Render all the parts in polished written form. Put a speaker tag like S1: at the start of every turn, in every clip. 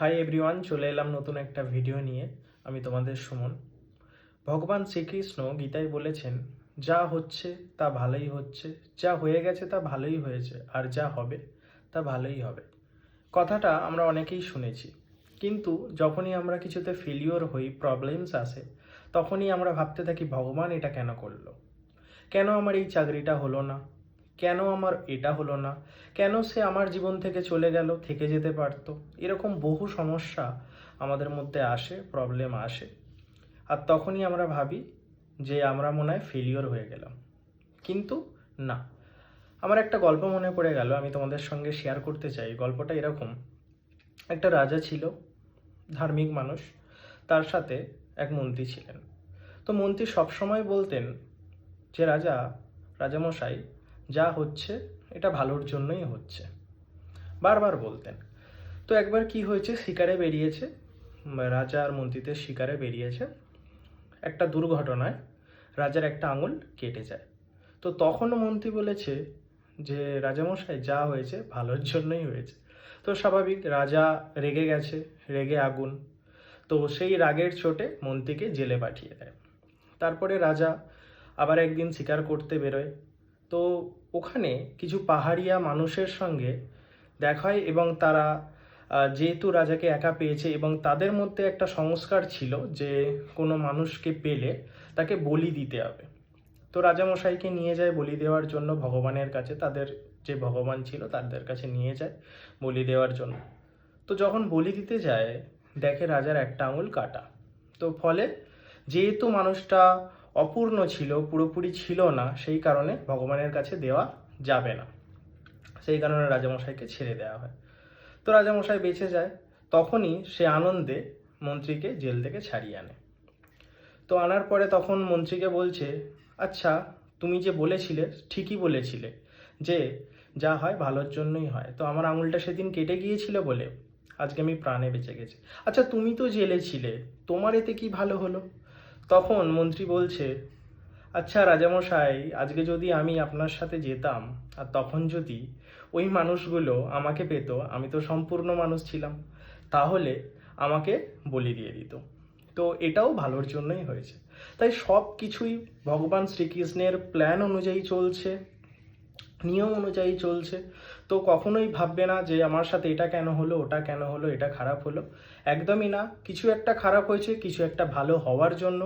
S1: Hi everyone, চলে এলাম নতুন একটা ভিডিও নিয়ে। আমি তোমাদের সুমন। ভগবান শ্রীকৃষ্ণ গীতায় বলেছেন, যা হচ্ছে তা ভালোই হচ্ছে, যা হয়ে গেছে তা ভালোই হয়েছে, আর যা হবে তা ভালোই হবে। কথাটা আমরা অনেকেই শুনেছি, কিন্তু যখনই আমরা কিছুতে ফেলিওর হই, প্রবলেমস আসে, তখনই আমরা ভাবতে থাকি ভগবান এটা কেন করলো, কেন আমার এই চাকরিটা হলো না, কেন আমার এটা হলো না, কেন সে আমার জীবন থেকে চলে গেল, থেকে যেতে পারতো। এরকম বহু সমস্যা আমাদের মধ্যে আসে, প্রবলেম আসে। আর তখনই আমরা ভাবি যে আমরা মনে হয় ফেলিওর হয়ে গেলাম, কিন্তু না। আমার একটা গল্প মনে পড়ে গেল, আমি তোমাদের সঙ্গে শেয়ার করতে চাই। গল্পটা এরকম: একটা রাজা ছিল, ধার্মিক মানুষ, তার সাথে এক মন্ত্রী ছিলেন। তো মন্ত্রী সবসময় বলতেন যে রাজামশাই, যা হচ্ছে এটা ভালোর জন্যই হচ্ছে, বারবার বলতেন। তো একবার কি হয়েছে, শিকারে বেরিয়েছে, রাজা আর মন্ত্রীতে শিকারে বেরিয়েছে। একটা দুর্ঘটনায় রাজার একটা আঙুল কেটে যায়। তো তখনও মন্ত্রী বলেছে যে রাজামশাই, যা হয়েছে ভালোর জন্যই হয়েছে। তো স্বাভাবিক, রাজা রেগে গেছে, রেগে আগুন। তো সেই রাগের চোটে মন্ত্রীকে জেলে পাঠিয়ে দেয়। তারপরে রাজা আবার একদিন শিকার করতে বেরোয়। তো ওখানে কিছু পাহাড়িয়া মানুষের সঙ্গে দেখা হয়, এবং তারা যেহেতু রাজাকে একা পেয়েছে এবং তাদের মধ্যে একটা সংস্কার ছিল যে কোনো মানুষকে পেলে তাকে বলি দিতে হবে। তো রাজামশাইকে নিয়ে যায় বলি দেওয়ার জন্য ভগবানের কাছে, তাদের যে ভগবান ছিল তাদের কাছে নিয়ে যায় বলি দেওয়ার জন্য। তো যখন বলি দিতে যায়, দেখে রাজার একটা আঙুল কাটা। তো ফলে যেহেতু মানুষটা অপূর্ণ ছিল, পুরোপুরি ছিল না, সেই কারণে ভগবানের কাছে দেওয়া যাবে না, সেই কারণে রাজামশাইকে ছেড়ে দেওয়া হয়। তো রাজামশাই বেঁচে যায়। তখনই সে আনন্দে মন্ত্রীকে জেল থেকে ছাড়িয়ে আনে। তো আনার পরে তখন মন্ত্রীকে বলছে, আচ্ছা, তুমি যে বলেছিলে, ঠিকই বলেছিলে যে যা হয় ভালোর জন্যই হয়। তো আমার আঙুলটা সেদিন কেটে গিয়েছিল বলে আজকে আমি প্রাণে বেঁচে গেছি। আচ্ছা, তুমি তো জেলে ছিলে, তোমার এতে কি ভালো হলো? তখন মন্ত্রী বলছে, আচ্ছা রাজামশাই, আজকে যদি আমি আপনার সাথে যেতাম আর তখন যদি ওই মানুষগুলো আমাকে পেত, আমি তো সম্পূর্ণ মানুষ ছিলাম, তাহলে আমাকে বলি দিয়ে দিত। তো এটাও ভালোর জন্যই হয়েছে। তাই সব কিছুই ভগবান শ্রীকৃষ্ণের প্ল্যান অনুযায়ী চলছে, নিয়ম অনুযায়ী চলছে। তো কখনোই ভাববে না যে আমার সাথে এটা কেন হলো, ওটা কেন হলো, এটা খারাপ হলো। একদমই না। কিছু একটা খারাপ হয়েছে, কিছু একটা ভালো হওয়ার জন্য।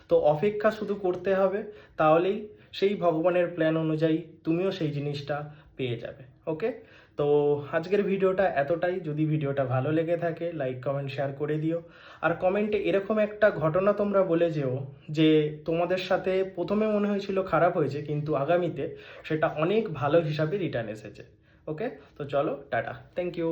S1: তো অপেক্ষা শুধু করতে হবে, তাহলেই সেই ভগবানের প্ল্যান অনুযায়ী তুমিও সেই জিনিসটা পেয়ে যাবে। ওকে, তো আজকের ভিডিওটা এতটাই। যদি ভিডিওটা ভালো লেগে থাকে, লাইক কমেন্ট শেয়ার করে দিও। আর কমেন্টে এরকম একটা ঘটনা তোমরা বলে যেও যে তোমাদের সাথে প্রথমে মনে হয়েছিল খারাপ হয়েছে, কিন্তু আগামীতে সেটা অনেক ভালো হিসাবে রিটার্ন এসেছে। ওকে, তো চলো, টাটা, থ্যাংক ইউ।